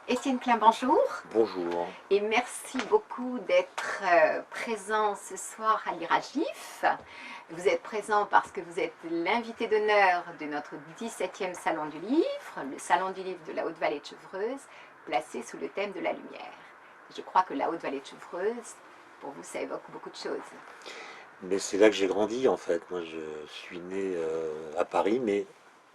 Étienne Klein, bonjour. Bonjour. Et merci beaucoup d'être présent ce soir à l'IRAGIF. Vous êtes présent parce que vous êtes l'invité d'honneur de notre 17e Salon du Livre, le Salon du Livre de la Haute-Vallée de Chevreuse, placé sous le thème de la lumière. Je crois que la Haute-Vallée de Chevreuse, pour vous, ça évoque beaucoup de choses. Mais c'est là que j'ai grandi en fait. Moi je suis né à Paris, mais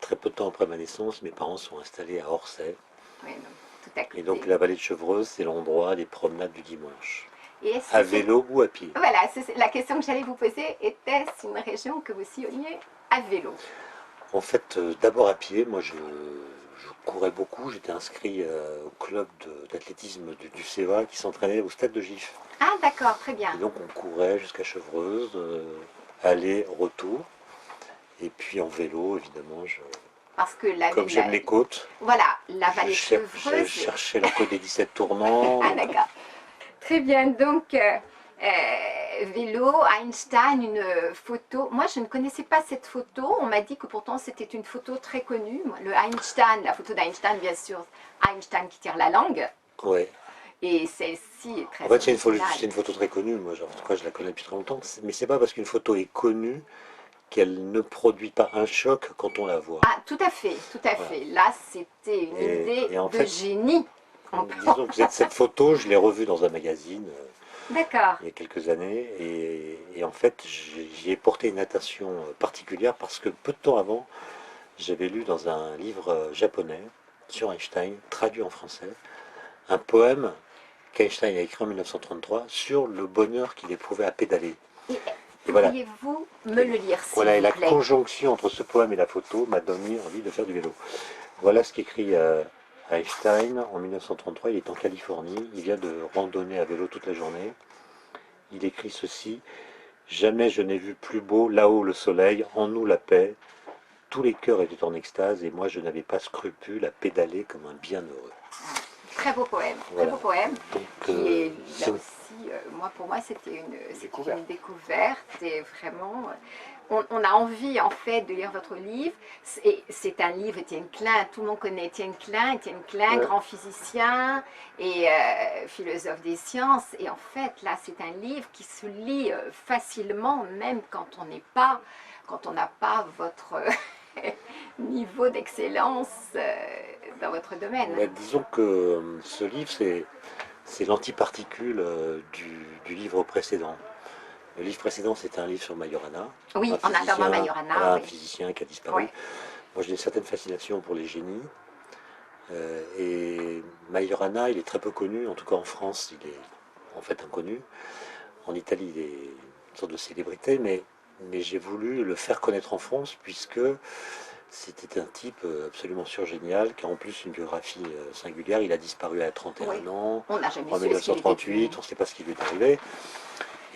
très peu de temps après ma naissance, mes parents sont installés à Orsay. Oui, donc, tout à côté. Et donc la vallée de Chevreuse, c'est l'endroit des promenades du dimanche. Et à vélo ou à pied. Voilà, la question que j'allais vous poser, était-ce une région que vous sillonniez à vélo? En fait, d'abord à pied. Moi je courais beaucoup. J'étais inscrit au club d'athlétisme du CEVA qui s'entraînait au stade de Gif. Ah d'accord, très bien. Et donc on courait jusqu'à Chevreuse, aller, retour. Et puis en vélo, évidemment, parce que comme j'aime les côtes, voilà, la vallée de Chevreuse. Je cherchais la côte des 17 tournants. Ah d'accord. Très bien, donc vélo, Einstein, une photo. Moi, je ne connaissais pas cette photo. On m'a dit que pourtant c'était une photo très connue. Le Einstein, la photo d'Einstein, bien sûr, Einstein qui tire la langue. Ouais. Et celle-ci est très. En fait, c'est une photo très connue. Moi, en tout cas, je la connais depuis très longtemps. Mais c'est pas parce qu'une photo est connue qu'elle ne produit pas un choc quand on la voit. Ah, tout à fait, tout à fait. Là, c'était une idée de génie. Disons que cette photo, je l'ai revue dans un magazine il y a quelques années. Et en fait, j'y ai porté une attention particulière parce que peu de temps avant, j'avais lu dans un livre japonais sur Einstein, traduit en français, un poème qu'Einstein a écrit en 1933 sur le bonheur qu'il éprouvait à pédaler. Et voilà. Pourriez-vous me le lire, s'il voilà, et vous la plaît. conjonction entre ce poème et la photo m'a donné envie de faire du vélo. Voilà ce qu'écrit Einstein en 1933. Il est en Californie, il vient de randonner à vélo toute la journée. Il écrit ceci: jamais je n'ai vu plus beau, là-haut le soleil, en nous la paix. Tous les cœurs étaient en extase et moi je n'avais pas scrupule à pédaler comme un bienheureux. Très beau poème, voilà. Très beau poème. Donc, qui est là aussi, pour moi c'était une découverte et vraiment on a envie en fait de lire votre livre. C'est un livre Étienne Klein, tout le monde connaît Étienne Klein, grand physicien et philosophe des sciences, et en fait là c'est un livre qui se lit facilement même quand on n'a pas votre niveau d'excellence dans votre domaine. Mais disons que ce livre, c'est l'antiparticule du livre précédent. Le livre précédent, c'était un livre sur Majorana. Oui, en attendant Majorana. Un physicien qui a disparu. Oui. Moi, j'ai une certaine fascination pour les génies. Et Majorana, il est très peu connu. En tout cas, en France, il est en fait inconnu. En Italie, il est une sorte de célébrité. Mais j'ai voulu le faire connaître en France, puisque c'était un type absolument surgénial, qui a en plus une biographie singulière. Il a disparu à 31 ans, en 1938, on ne sait pas ce qui lui est arrivé.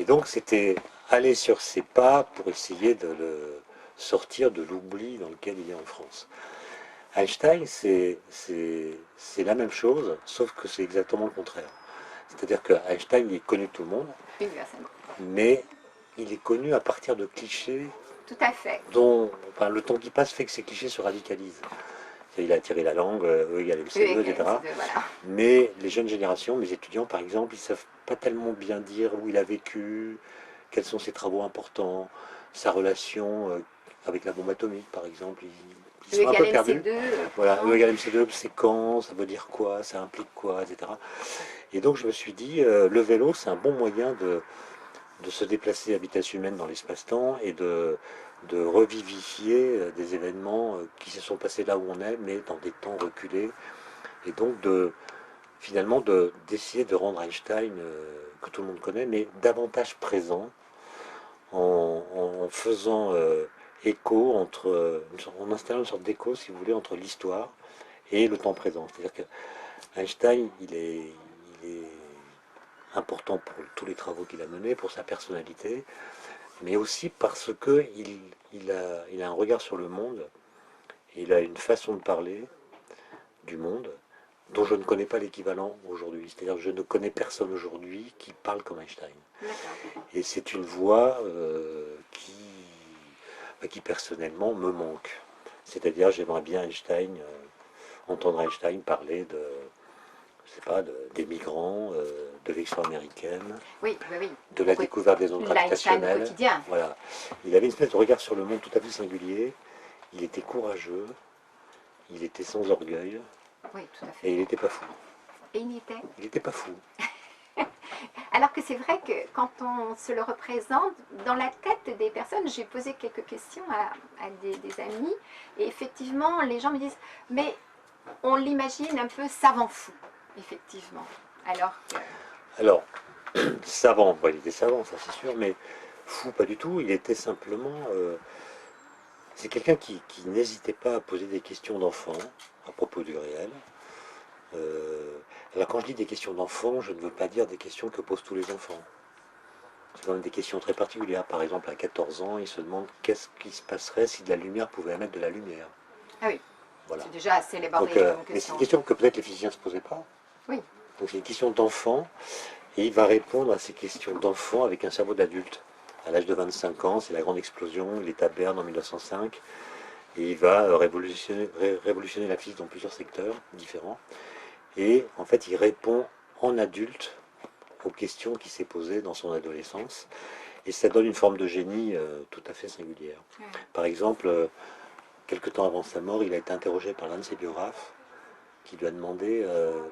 Et donc c'était aller sur ses pas pour essayer de le sortir de l'oubli dans lequel il est en France. Einstein, c'est la même chose, sauf que c'est exactement le contraire. C'est-à-dire que Einstein, il est connu de tout le monde, mais il est connu à partir de clichés. Tout à fait. Dont le temps qui passe fait que ces clichés se radicalisent. Il a tiré la langue, E égale MC2, etc. Voilà. Mais les jeunes générations, mes étudiants par exemple, ils ne savent pas tellement bien dire où il a vécu, quels sont ses travaux importants, sa relation avec la bombe atomique par exemple. Ils sont un peu perdus. Voilà, E égale MC2, c'est quand, ça veut dire quoi, ça implique quoi, etc. Et donc je me suis dit, le vélo, c'est un bon moyen de se déplacer à vitesse humaine dans l'espace-temps et de revivifier des événements qui se sont passés là où on est, mais dans des temps reculés. Et donc finalement d'essayer de rendre Einstein, que tout le monde connaît, mais davantage présent, en faisant écho en installant une sorte d'écho, si vous voulez, entre l'histoire et le temps présent. C'est-à-dire que Einstein, il est important pour tous les travaux qu'il a menés, pour sa personnalité, mais aussi parce qu'il a un regard sur le monde, il a une façon de parler du monde dont je ne connais pas l'équivalent aujourd'hui. C'est-à-dire que je ne connais personne aujourd'hui qui parle comme Einstein. Et c'est une voix qui personnellement me manque. C'est-à-dire j'aimerais bien entendre Einstein parler de, je sais pas, des migrants, de l'expo américaine, de la découverte des ondes gravitationnelles. Voilà. Il avait une espèce de regard sur le monde tout à fait singulier. Il était courageux, il était sans orgueil, et il n'était pas fou. Et il était. Il n'était pas fou. Alors que c'est vrai que quand on se le représente, dans la tête des personnes, j'ai posé quelques questions à des amis, et effectivement, les gens me disent, mais on l'imagine un peu savant fou, effectivement. Alors, savant, bon, il était savant, ça c'est sûr, mais fou pas du tout, il était simplement... c'est quelqu'un qui n'hésitait pas à poser des questions d'enfant à propos du réel. Alors quand je dis des questions d'enfant, je ne veux pas dire des questions que posent tous les enfants. C'est quand même des questions très particulières. Par exemple, à 14 ans, il se demande qu'est-ce qui se passerait si de la lumière pouvait émettre de la lumière. Ah oui, voilà. C'est déjà assez laborieux comme question. Mais c'est une question que peut-être les physiciens ne se posaient pas. Oui. Donc c'est une question d'enfant, et il va répondre à ces questions d'enfant avec un cerveau d'adulte. À l'âge de 25 ans, c'est la grande explosion, il est à Berne en 1905, et il va révolutionner la physique dans plusieurs secteurs différents. Et en fait, il répond en adulte aux questions qu'il s'est posées dans son adolescence. Et ça donne une forme de génie tout à fait singulière. Par exemple, quelque temps avant sa mort, il a été interrogé par l'un de ses biographes qui lui a demandé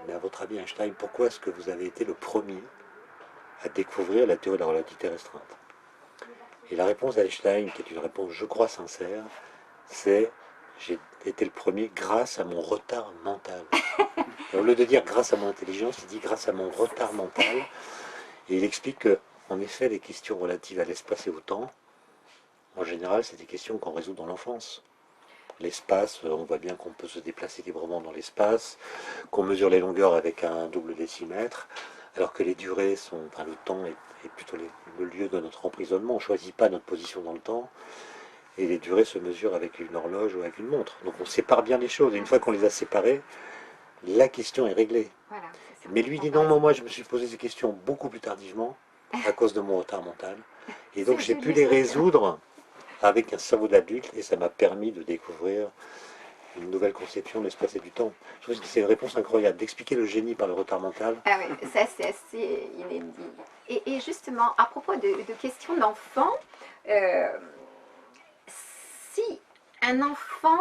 mais à votre avis, Einstein, pourquoi est-ce que vous avez été le premier à découvrir la théorie de la relativité restreinte? Et la réponse d'Einstein, qui est une réponse, je crois, sincère, c'est j'ai été le premier grâce à mon retard mental. Et au lieu de dire grâce à mon intelligence, il dit grâce à mon retard mental. Et il explique que, en effet, les questions relatives à l'espace et au temps, en général, c'est des questions qu'on résout dans l'enfance. L'espace, on voit bien qu'on peut se déplacer librement dans l'espace, qu'on mesure les longueurs avec un double décimètre, alors que les durées sont, enfin le temps est plutôt le lieu de notre emprisonnement. On ne choisit pas notre position dans le temps, et les durées se mesurent avec une horloge ou avec une montre. Donc on sépare bien les choses, et une fois qu'on les a séparées, la question est réglée. Voilà, mais lui dit non, moi je me suis posé ces questions beaucoup plus tardivement, à cause de mon retard mental, et donc j'ai pu les résoudre avec un cerveau d'adulte, et ça m'a permis de découvrir une nouvelle conception de l'espace et du temps. Je trouve que c'est une réponse incroyable, d'expliquer le génie par le retard mental. Ah oui, ça c'est assez inédit. Et justement, à propos de questions d'enfants, si un enfant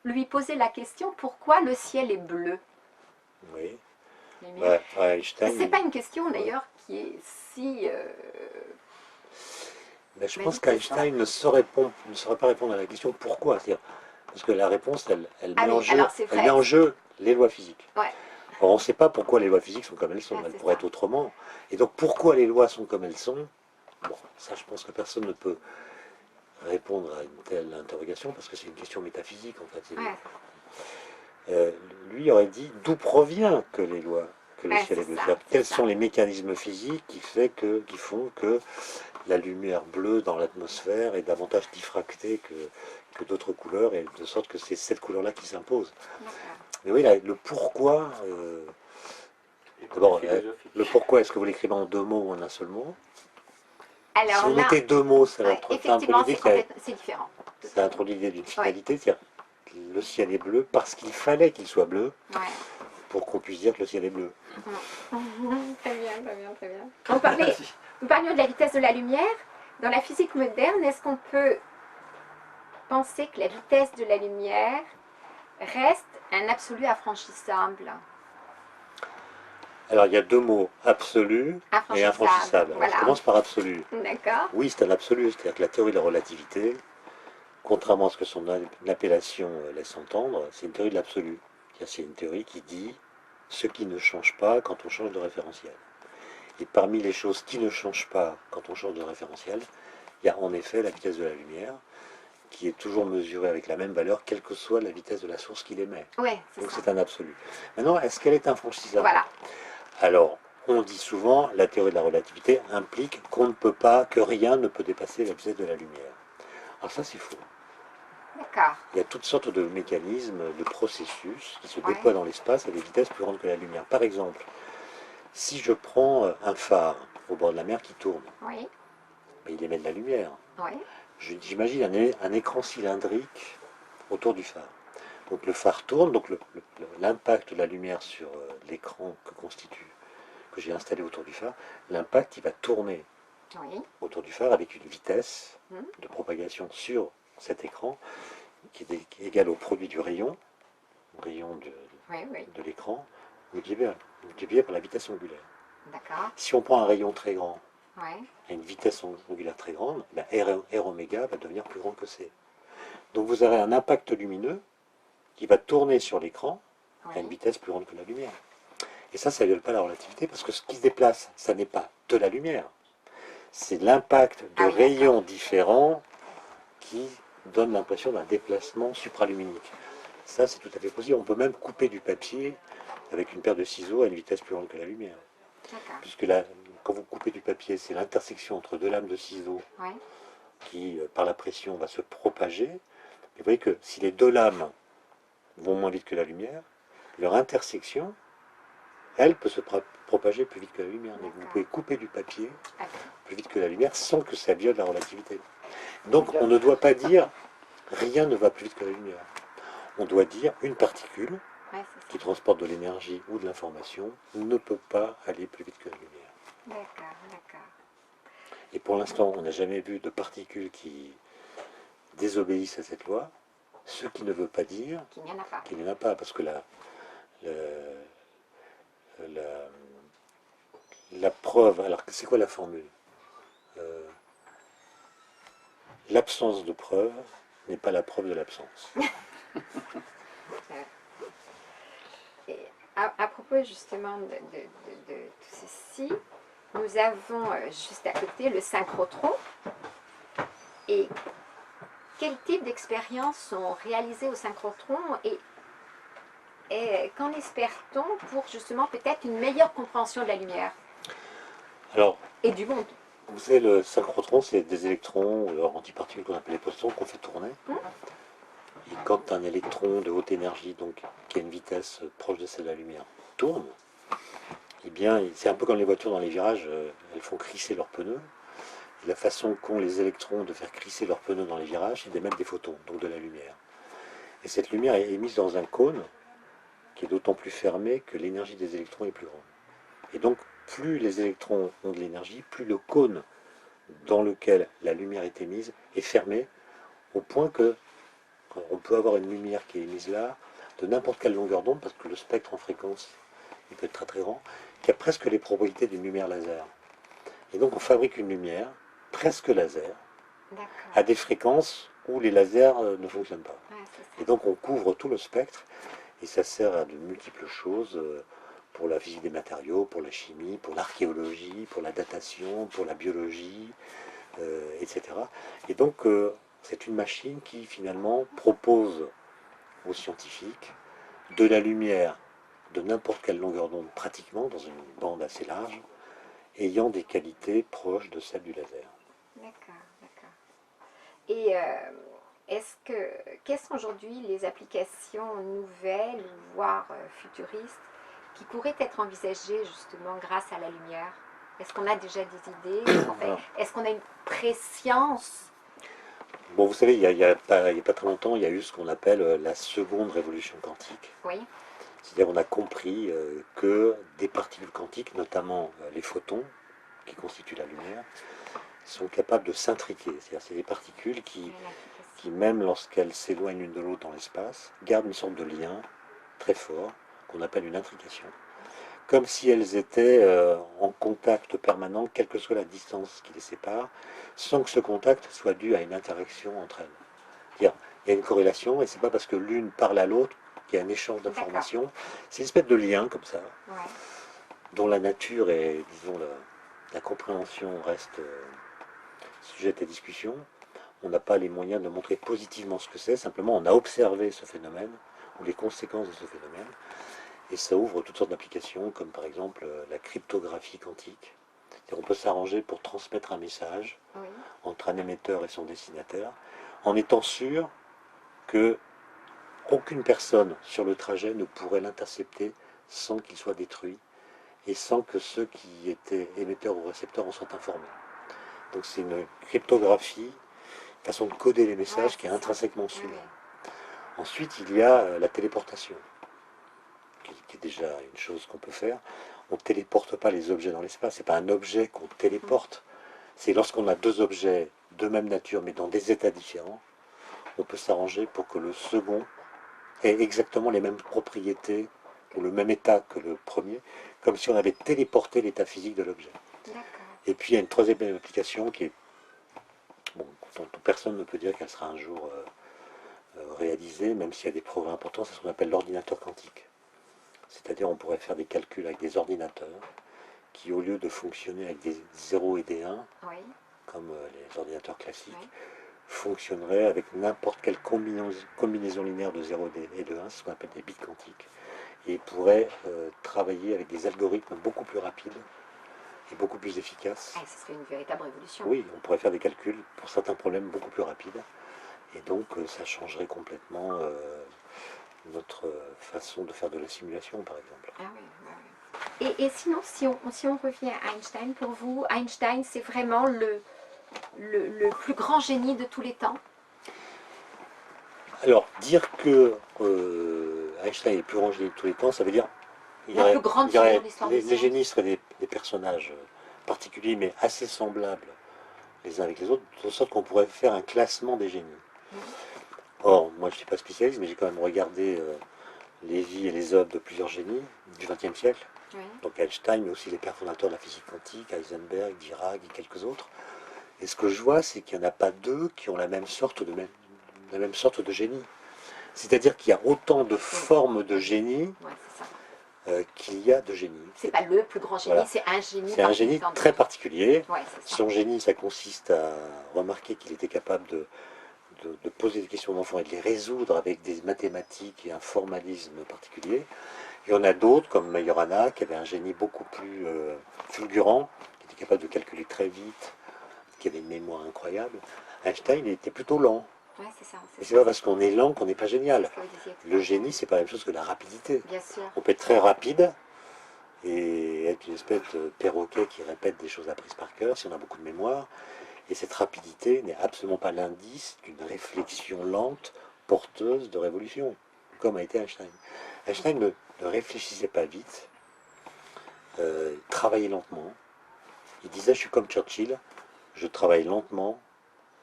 lui posait la question pourquoi le ciel est bleu? Oui. Einstein, c'est pas une question d'ailleurs qui est si... Mais je pense qu'Einstein ne saurait pas répondre à la question pourquoi. Parce que la réponse, elle met en jeu les lois physiques. Ouais. Or, on ne sait pas pourquoi les lois physiques sont comme elles sont. Elles pourraient être autrement. Et donc, pourquoi les lois sont comme elles sont? Bon, ça, je pense que personne ne peut répondre à une telle interrogation, parce que c'est une question métaphysique, en fait. Lui aurait dit d'où provient que les lois, que le ciel est bleu. Quels sont les mécanismes physiques qui font que la lumière bleue dans l'atmosphère est davantage diffractée que d'autres couleurs, et de sorte que c'est cette couleur-là qui s'impose. Mais oui, le pourquoi... D'abord, le pourquoi, est-ce que vous l'écrivez en deux mots ou en un seul mot? Alors, si vous mettez deux mots, ça effectivement, c'est différent. Ça introduit l'idée d'une finalité, c'est-à-dire que le ciel est bleu parce qu'il fallait qu'il soit bleu pour qu'on puisse dire que le ciel est bleu. Très bien, très bien, très bien. Nous parlions de la vitesse de la lumière. Dans la physique moderne, est-ce qu'on peut penser que la vitesse de la lumière reste un absolu infranchissable? Alors, il y a deux mots, absolu et infranchissable. Voilà. Je commence par absolu. D'accord. Oui, c'est un absolu, c'est-à-dire que la théorie de la relativité, contrairement à ce que son appellation laisse entendre, c'est une théorie de l'absolu. C'est une théorie qui dit ce qui ne change pas quand on change de référentiel. Et parmi les choses qui ne changent pas quand on change de référentiel, il y a en effet la vitesse de la lumière, qui est toujours mesurée avec la même valeur, quelle que soit la vitesse de la source qu'il émet. Ouais, donc c'est un absolu. Maintenant, est-ce qu'elle est infranchissable? Voilà. Alors, on dit souvent, la théorie de la relativité implique qu'on ne peut pas, que rien ne peut dépasser la vitesse de la lumière. Alors ça, c'est faux. D'accord. Il y a toutes sortes de mécanismes, de processus qui se déploient dans l'espace à des vitesses plus grandes que la lumière. Par exemple, si je prends un phare au bord de la mer qui tourne, Oui. il émet de la lumière. Oui. J'imagine un écran cylindrique autour du phare. Donc le phare tourne, donc l'impact de la lumière sur l'écran que j'ai installé autour du phare, l'impact il va tourner Oui. autour du phare avec une vitesse Hmm. de propagation sur cet écran qui est égale au produit du rayon Oui, oui. de l'écran, multiplié par la vitesse angulaire. D'accord. Si on prend un rayon très grand, Oui. à une vitesse angulaire très grande, ben R oméga va devenir plus grand que C. Donc vous aurez un impact lumineux qui va tourner sur l'écran à une Oui. vitesse plus grande que la lumière. Et ça ne viole pas la relativité, parce que ce qui se déplace, ça n'est pas de la lumière. C'est l'impact de Ah oui, rayons d'accord. différents qui donne l'impression d'un déplacement supraluminique. Ça, c'est tout à fait possible. On peut même couper du papier avec une paire de ciseaux à une vitesse plus grande que la lumière. D'accord. Puisque là, quand vous coupez du papier, c'est l'intersection entre deux lames de ciseaux Oui. qui, par la pression, va se propager. Et vous voyez que si les deux lames vont moins vite que la lumière, leur intersection, elle, peut se propager plus vite que la lumière. Donc vous pouvez couper du papier Ah, plus vite que la lumière sans que ça viole la relativité. Donc on ne doit pas dire rien ne va plus vite que la lumière. On doit dire une particule ouais, qui c'est ça. transporte de l'énergie ou de l'information ne peut pas aller plus vite que la lumière. D'accord, d'accord. Et pour l'instant, on n'a jamais vu de particules qui désobéissent à cette loi, ce qui ne veut pas dire Qu'il n'y en a pas. qu'il n'y en a pas, parce que la, la, la preuve, alors c'est quoi la formule Euh, L'absence de preuve n'est pas la preuve de l'absence. Et à propos justement de tout ceci, nous avons juste à côté le synchrotron. Et quel type d'expériences sont réalisées au synchrotron et qu'en espère-t-on pour justement peut-être une meilleure compréhension de la lumière Alors, et du monde? vous savez, le synchrotron, c'est des électrons, ou leurs antiparticules qu'on appelle les positons, qu'on fait tourner. Et quand un électron de haute énergie, donc qui a une vitesse proche de celle de la lumière, tourne, eh bien, c'est un peu comme les voitures dans les virages, elles font crisser leurs pneus. Et la façon qu'ont les électrons de faire crisser leurs pneus dans les virages, c'est d'émettre des photons, donc de la lumière. Et cette lumière est émise dans un cône qui est d'autant plus fermé que l'énergie des électrons est plus grande. Et donc, plus les électrons ont de l'énergie, plus le cône dans lequel la lumière est émise est fermé, au point que on peut avoir une lumière qui est émise là, de n'importe quelle longueur d'onde, parce que le spectre en fréquence, il peut être très très grand, qui a presque les propriétés d'une lumière laser. Et donc on fabrique une lumière presque laser, à des fréquences où les lasers ne fonctionnent pas. Ouais, Et donc on couvre tout le spectre, et ça sert à de multiples choses, pour la physique des matériaux, pour la chimie, pour l'archéologie, pour la datation, pour la biologie, etc. Et donc c'est une machine qui finalement propose aux scientifiques de la lumière de n'importe quelle longueur d'onde pratiquement, dans une bande assez large, ayant des qualités proches de celles du laser. d'accord, d'accord. Et quelles sont aujourd'hui les applications nouvelles, voire futuristes, qui pourraient être envisagées justement grâce à la lumière? Est-ce qu'on a déjà des idées? Est-ce qu'on a une préscience? Bon, vous savez, il y a pas très longtemps, il y a eu ce qu'on appelle la seconde révolution quantique. Oui, C'est-à-dire qu'on a compris que des particules quantiques, notamment les photons, qui constituent la lumière, sont capables de s'intriquer. C'est-à-dire c'est des particules qui, même lorsqu'elles s'éloignent l'une de l'autre dans l'espace, gardent une sorte de lien très fort, qu'on appelle une intrication, comme si elles étaient en contact permanent, quelle que soit la distance qui les sépare, sans que ce contact soit dû à une interaction entre elles. C'est-à-dire, il y a une corrélation, et c'est pas parce que l'une parle à l'autre qu'il y a un échange d'informations. C'est une espèce de lien comme ça, ouais, dont la nature et, disons, la compréhension reste sujette à discussion. On n'a pas les moyens de montrer positivement ce que c'est, simplement on a observé ce phénomène, ou les conséquences de ce phénomène, et ça ouvre toutes sortes d'applications, comme par exemple la cryptographie quantique. On peut s'arranger pour transmettre un message oui, entre un émetteur et son destinataire, en étant sûr que aucune personne sur le trajet ne pourrait l'intercepter sans qu'il soit détruit et sans que ceux qui étaient émetteurs ou récepteurs en soient informés. Donc c'est une cryptographie, une façon de coder les messages qui est intrinsèquement cellulaire. Ensuite, il y a la téléportation, qui est déjà une chose qu'on peut faire. On ne téléporte pas les objets dans l'espace, ce n'est pas un objet qu'on téléporte. C'est lorsqu'on a deux objets de même nature, mais dans des états différents, on peut s'arranger pour que le second ait exactement les mêmes propriétés, ou le même état que le premier, comme si on avait téléporté l'état physique de l'objet. Et puis il y a une troisième application qui est, bon, dont personne ne peut dire qu'elle sera un jour réalisée, même s'il y a des progrès importants, c'est ce qu'on appelle l'ordinateur quantique. C'est-à-dire on pourrait faire des calculs avec des ordinateurs qui, au lieu de fonctionner avec des 0 et des 1, comme les ordinateurs classiques, fonctionneraient avec n'importe quelle combinaison linéaire de 0 et de 1, ce qu'on appelle des bits quantiques, et pourraient travailler avec des algorithmes beaucoup plus rapides et beaucoup plus efficaces. Ah, ça serait une véritable révolution. Oui, on pourrait faire des calculs pour certains problèmes beaucoup plus rapides, et donc ça changerait complètement notre façon de faire de la simulation, par exemple. Ah oui, oui. Et sinon, si on revient à Einstein, pour vous, Einstein, c'est vraiment le plus grand génie de tous les temps? Alors, dire que Einstein est le plus grand génie de tous les temps, ça veut dire la plus grande figure de l'histoire des sciences. Les génies seraient des personnages particuliers, mais assez semblables les uns avec les autres, de sorte qu'on pourrait faire un classement des génies. Or, moi je ne suis pas spécialiste, mais j'ai quand même regardé les vies et les œuvres de plusieurs génies du XXe siècle. Donc Einstein, mais aussi les pères fondateurs de la physique quantique, Heisenberg, Dirac et quelques autres. Et ce que je vois, c'est qu'il n'y en a pas deux qui ont la même sorte de génie. C'est-à-dire qu'il y a autant de formes de génie qu'il y a de génie. C'est pas le plus grand génie, c'est un génie. C'est un génie très particulier. Ça. Son génie, ça consiste à remarquer qu'il était capable de poser des questions d'enfants et de les résoudre avec des mathématiques et un formalisme particulier. Il y en a d'autres, comme Majorana, qui avait un génie beaucoup plus fulgurant, qui était capable de calculer très vite, qui avait une mémoire incroyable. Einstein, il était plutôt lent. Ouais, c'est ça. Et c'est pas parce qu'on est lent qu'on n'est pas génial. Le génie, c'est pas la même chose que la rapidité. Bien sûr. On peut être très rapide et être une espèce de perroquet qui répète des choses apprises par cœur si on a beaucoup de mémoire. Et cette rapidité n'est absolument pas l'indice d'une réflexion lente, porteuse de révolution, comme a été Einstein. Einstein ne réfléchissait pas vite, il travaillait lentement. Il disait, je suis comme Churchill, je travaille lentement,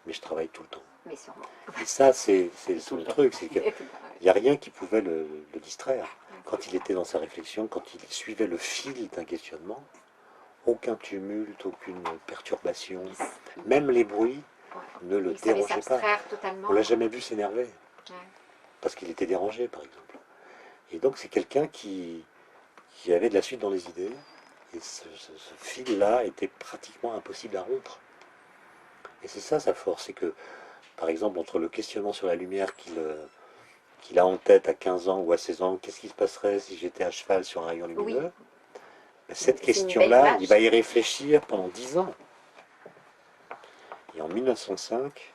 mais je travaille tout le temps. Mais sûrement. Et ça, c'est le truc, c'est qu'il n'y a rien qui pouvait le distraire. Quand il était dans sa réflexion, quand il suivait le fil d'un questionnement, aucun tumulte, aucune perturbation, même les bruits ne le dérangeaient pas. On ne l'a jamais vu s'énerver, parce qu'il était dérangé, par exemple. Et donc c'est quelqu'un qui avait de la suite dans les idées, et ce fil-là était pratiquement impossible à rompre. Et c'est ça sa force, c'est que, par exemple, entre le questionnement sur la lumière qu'il a en tête à 15 ans ou à 16 ans, qu'est-ce qui se passerait si j'étais à cheval sur un rayon lumineux? Cette question-là, il va y réfléchir pendant 10 ans. Et en 1905,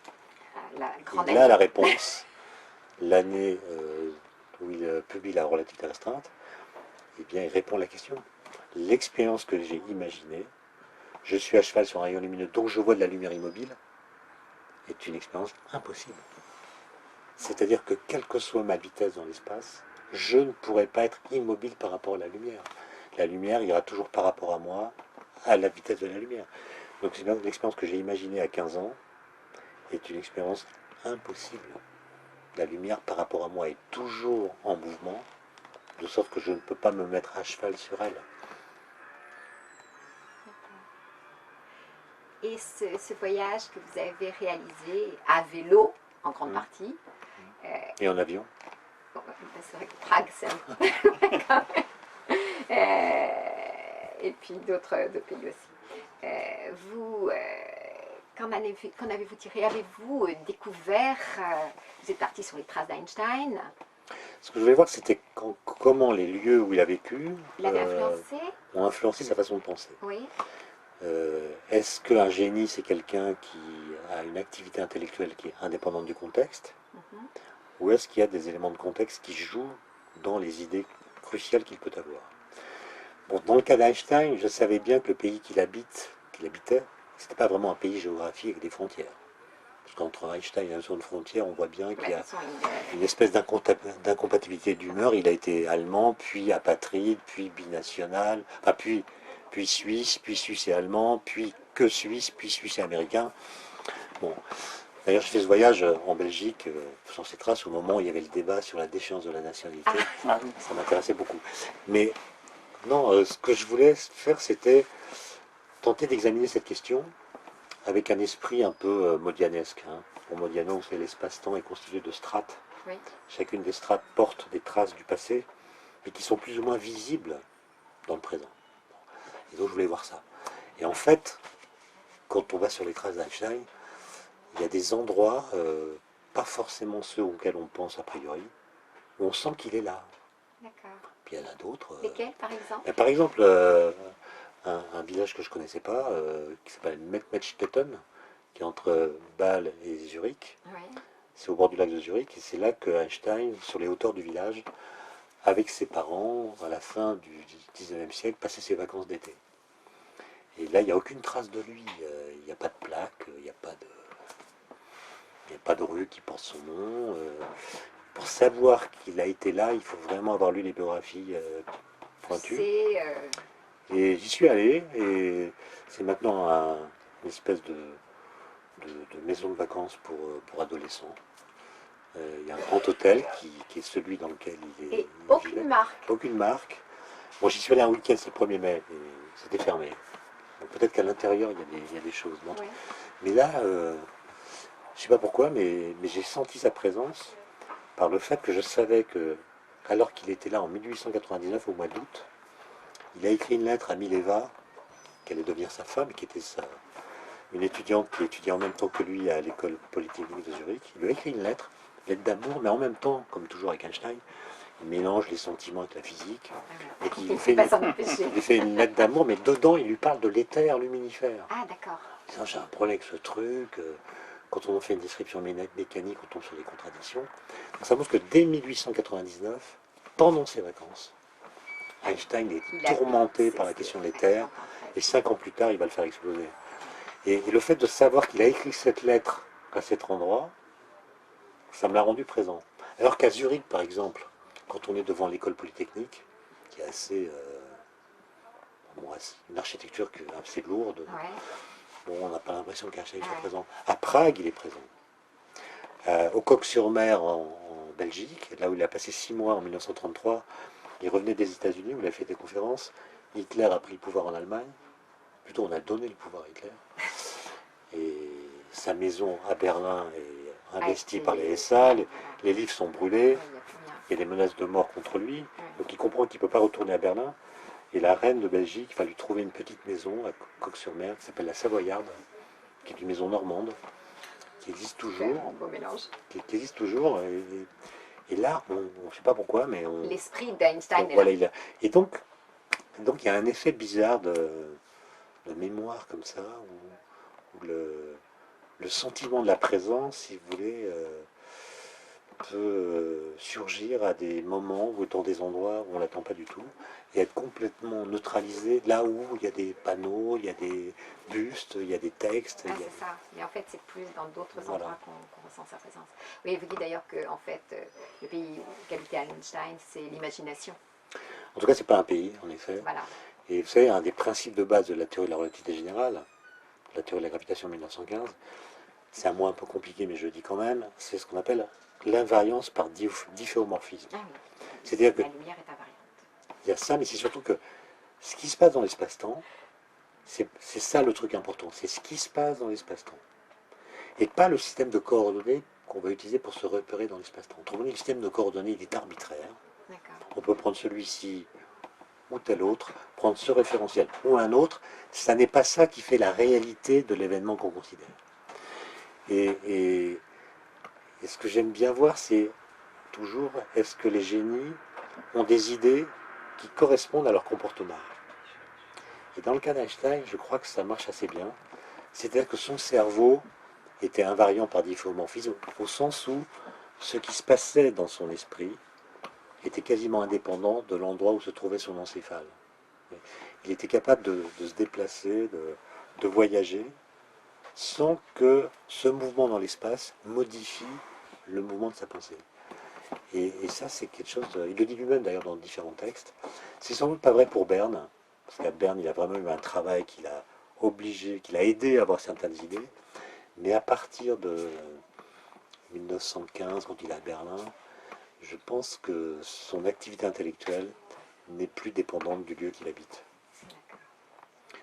il a la réponse, l'année où il publie la relativité restreinte, eh bien il répond à la question. L'expérience que j'ai imaginée, je suis à cheval sur un rayon lumineux, donc je vois de la lumière immobile, est une expérience impossible. C'est-à-dire que quelle que soit ma vitesse dans l'espace, je ne pourrais pas être immobile par rapport à la lumière. La lumière ira toujours par rapport à moi, à la vitesse de la lumière. Donc c'est l'expérience que j'ai imaginée à 15 ans est une expérience impossible. La lumière par rapport à moi est toujours en mouvement, de sorte que je ne peux pas me mettre à cheval sur elle. Et ce voyage que vous avez réalisé à vélo, en grande partie. Et en avion. C'est vrai que Prague, c'est un peu quand même. Et puis d'autres pays aussi. Qu'en avez-vous tiré? Avez-vous découvert, vous êtes parti sur les traces d'Einstein? Ce que je voulais voir, c'était comment les lieux où il a vécu ont influencé sa façon de penser. Oui. Est-ce qu'un génie, c'est quelqu'un qui a une activité intellectuelle qui est indépendante du contexte, ou est-ce qu'il y a des éléments de contexte qui jouent dans les idées cruciales qu'il peut avoir. Bon, dans le cas d'Einstein, je savais bien que le pays qu'il habitait, c'était pas vraiment un pays géographique avec des frontières. Parce qu'entre Einstein et la notion de frontière, on voit bien qu'il y a une espèce d'incompatibilité d'humeur. Il a été allemand, puis apatride, puis binational, enfin, puis suisse et allemand, puis que suisse, puis suisse et américain. Bon. D'ailleurs, j'ai fait ce voyage en Belgique, sur ces traces, au moment où il y avait le débat sur la déchéance de la nationalité. Ça m'intéressait beaucoup. Mais non, ce que je voulais faire, c'était tenter d'examiner cette question avec un esprit un peu modianesque. Hein. Pour Modiano, c'est l'espace-temps est constitué de strates. Oui. Chacune des strates porte des traces du passé, mais qui sont plus ou moins visibles dans le présent. Et donc, je voulais voir ça. Et en fait, quand on va sur les traces d'Einstein, il y a des endroits, pas forcément ceux auxquels on pense a priori, où on sent qu'il est là. D'accord. Puis il y en a d'autres. Lesquels, par exemple? Par exemple, un village que je ne connaissais pas, qui s'appelle Mettstetten, qui est entre Bâle et Zurich. Oui. C'est au bord du lac de Zurich, et c'est là que Einstein, sur les hauteurs du village, avec ses parents, à la fin du 19e siècle, passait ses vacances d'été. Et là, il n'y a aucune trace de lui. Il n'y a pas de plaque, il n'y a pas de rue qui porte son nom. Pour savoir qu'il a été là, il faut vraiment avoir lu les biographies pointues. Et j'y suis allé, et c'est maintenant une espèce de maison de vacances pour adolescents. Il y a un grand hôtel qui est celui dans lequel il est. Et aucune marque. Aucune marque. Bon, j'y suis allé un week-end, c'est le 1er mai, et c'était fermé. Peut-être qu'à l'intérieur, il y a des choses. Oui. Mais là, je ne sais pas pourquoi, mais j'ai senti sa présence par le fait que je savais que, alors qu'il était là en 1899, au mois d'août, il a écrit une lettre à Mileva, qui allait devenir sa femme, qui était une étudiante qui étudiait en même temps que lui à l'école polytechnique de Zurich. Il lui a écrit une lettre d'amour, mais en même temps, comme toujours avec Einstein, il mélange les sentiments avec la physique. Et il fait une lettre d'amour, mais dedans, il lui parle de l'éther luminifère. Ah, d'accord. J'ai un problème avec ce truc. Quand on fait une description mécanique, on tombe sur des contradictions. Donc ça montre que dès 1899, pendant ses vacances, Einstein est tourmenté par la question de l'éther, et 5 ans plus tard, il va le faire exploser. Et le fait de savoir qu'il a écrit cette lettre à cet endroit, ça me l'a rendu présent. Alors qu'à Zurich, par exemple, quand on est devant l'école polytechnique, qui est assez... une architecture assez lourde, bon, on n'a pas l'impression qu'Einstein soit présent. À Prague, il est présent. Au Coq-sur-Mer, en Belgique, là où il a passé 6 mois en 1933, il revenait des États-Unis, où il a fait des conférences. Hitler a pris le pouvoir en Allemagne. Plutôt, on a donné le pouvoir à Hitler. Et sa maison à Berlin est investie par les SA. Les livres sont brûlés. Il y a des menaces de mort contre lui. Donc il comprend qu'il ne peut pas retourner à Berlin. Et la reine de Belgique va lui trouver une petite maison à Coq-sur-Mer qui s'appelle la Savoyarde, qui est une maison normande, qui existe toujours. Un beau mélange. Qui existe toujours. Et là, on ne sait pas pourquoi, mais l'esprit d'Einstein est voilà, là. Et donc, il y a un effet bizarre de mémoire comme ça, où le sentiment de la présence, si vous voulez, peut surgir à des moments ou dans des endroits où on ne l'attend pas du tout, et être complètement neutralisé là où il y a des panneaux, il y a des bustes, il y a des textes. C'est ça. Mais en fait, c'est plus dans d'autres endroits qu'on ressent sa présence. Oui, vous dites d'ailleurs que en fait, le pays qu'habitait Einstein, c'est l'imagination. En tout cas, c'est pas un pays, en effet. Voilà. Et vous savez, un des principes de base de la théorie de la relativité générale, la théorie de la gravitation 1915, c'est un mot un peu compliqué, mais je le dis quand même, c'est ce qu'on appelle l'invariance par difféomorphisme. Ah oui. C'est-à-dire que la lumière est invariante. Il y a ça, mais c'est surtout que ce qui se passe dans l'espace-temps, c'est ça le truc important, c'est ce qui se passe dans l'espace-temps. Et pas le système de coordonnées qu'on va utiliser pour se repérer dans l'espace-temps. Autrement dit, le système de coordonnées, il est arbitraire. On peut prendre celui-ci ou tel autre, prendre ce référentiel ou un autre. Ça n'est pas ça qui fait la réalité de l'événement qu'on considère. Et ce que j'aime bien voir, c'est toujours, est-ce que les génies ont des idées qui correspondent à leur comportement. Et dans le cas d'Einstein, je crois que ça marche assez bien. C'est-à-dire que son cerveau était invariant par difféomorphisme, au sens où ce qui se passait dans son esprit était quasiment indépendant de l'endroit où se trouvait son encéphale. Il était capable de se déplacer, de voyager, sans que ce mouvement dans l'espace modifie le mouvement de sa pensée. Et ça, c'est quelque chose, il le dit lui-même d'ailleurs dans différents textes. C'est sans doute pas vrai pour Berne, parce qu'à Berne, il a vraiment eu un travail qui l'a obligé, qui l'a aidé à avoir certaines idées, mais à partir de 1915, quand il est à Berlin, je pense que son activité intellectuelle n'est plus dépendante du lieu qu'il habite.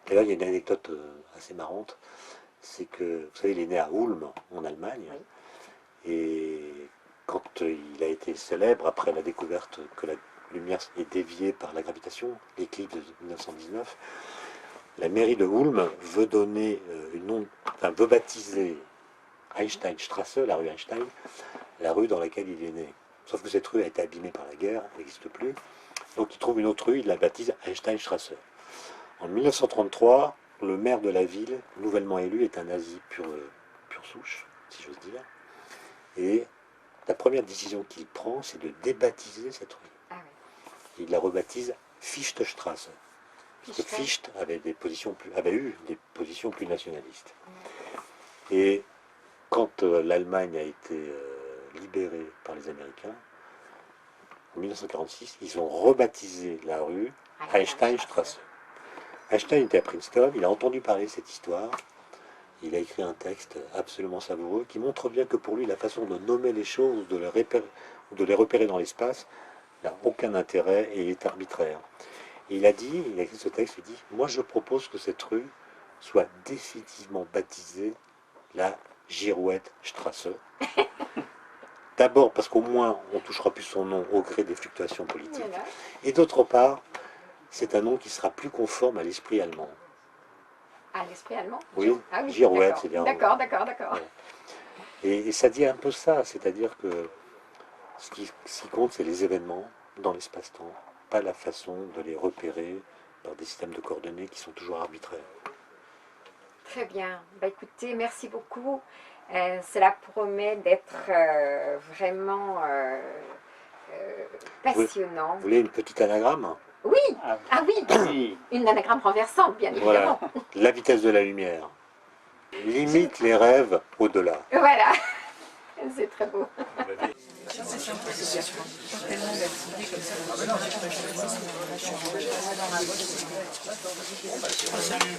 D'ailleurs, il y a une anecdote assez marrante, c'est que, vous savez, il est né à Ulm, en Allemagne, et quand il a été célèbre, après la découverte que la lumière est déviée par la gravitation, l'éclipse de 1919, la mairie de Ulm veut donner veut baptiser Einsteinstrasse, la rue Einstein, la rue dans laquelle il est né. Sauf que cette rue a été abîmée par la guerre, elle n'existe plus. Donc il trouve une autre rue, il la baptise Einsteinstrasse. En 1933, le maire de la ville, nouvellement élu, est un nazi pur souche, si j'ose dire. Et la première décision qu'il prend, c'est de débaptiser cette rue. Ah oui. Il la rebaptise Fichtestrasse. Parce que Fichte avait eu des positions plus nationalistes. Et quand l'Allemagne a été libérée par les Américains, en 1946, ils ont rebaptisé la rue Einsteinstrasse. Einstein était à Princeton, il a entendu parler de cette histoire, il a écrit un texte absolument savoureux qui montre bien que pour lui, la façon de nommer les choses, de les repérer dans l'espace, n'a aucun intérêt et est arbitraire. Et il a écrit ce texte, il dit « Moi je propose que cette rue soit définitivement baptisée la Girouettestrasse. » D'abord parce qu'au moins on ne touchera plus son nom au gré des fluctuations politiques. Voilà. Et d'autre part, c'est un nom qui sera plus conforme à l'esprit allemand. À l'esprit allemand? Oui, ah, oui, Girouette, c'est bien. D'accord. Ouais. Et ça dit un peu ça, c'est-à-dire que ce qui compte, c'est les événements dans l'espace-temps, pas la façon de les repérer par des systèmes de coordonnées qui sont toujours arbitraires. Très bien. Bah, écoutez, merci beaucoup. Cela promet d'être vraiment passionnant. Vous voulez une petite anagramme? Oui. Ah oui. Une anagramme renversante, bien évidemment. Voilà. La vitesse de la lumière. Limite les rêves au-delà. Voilà. C'est très beau. Salut.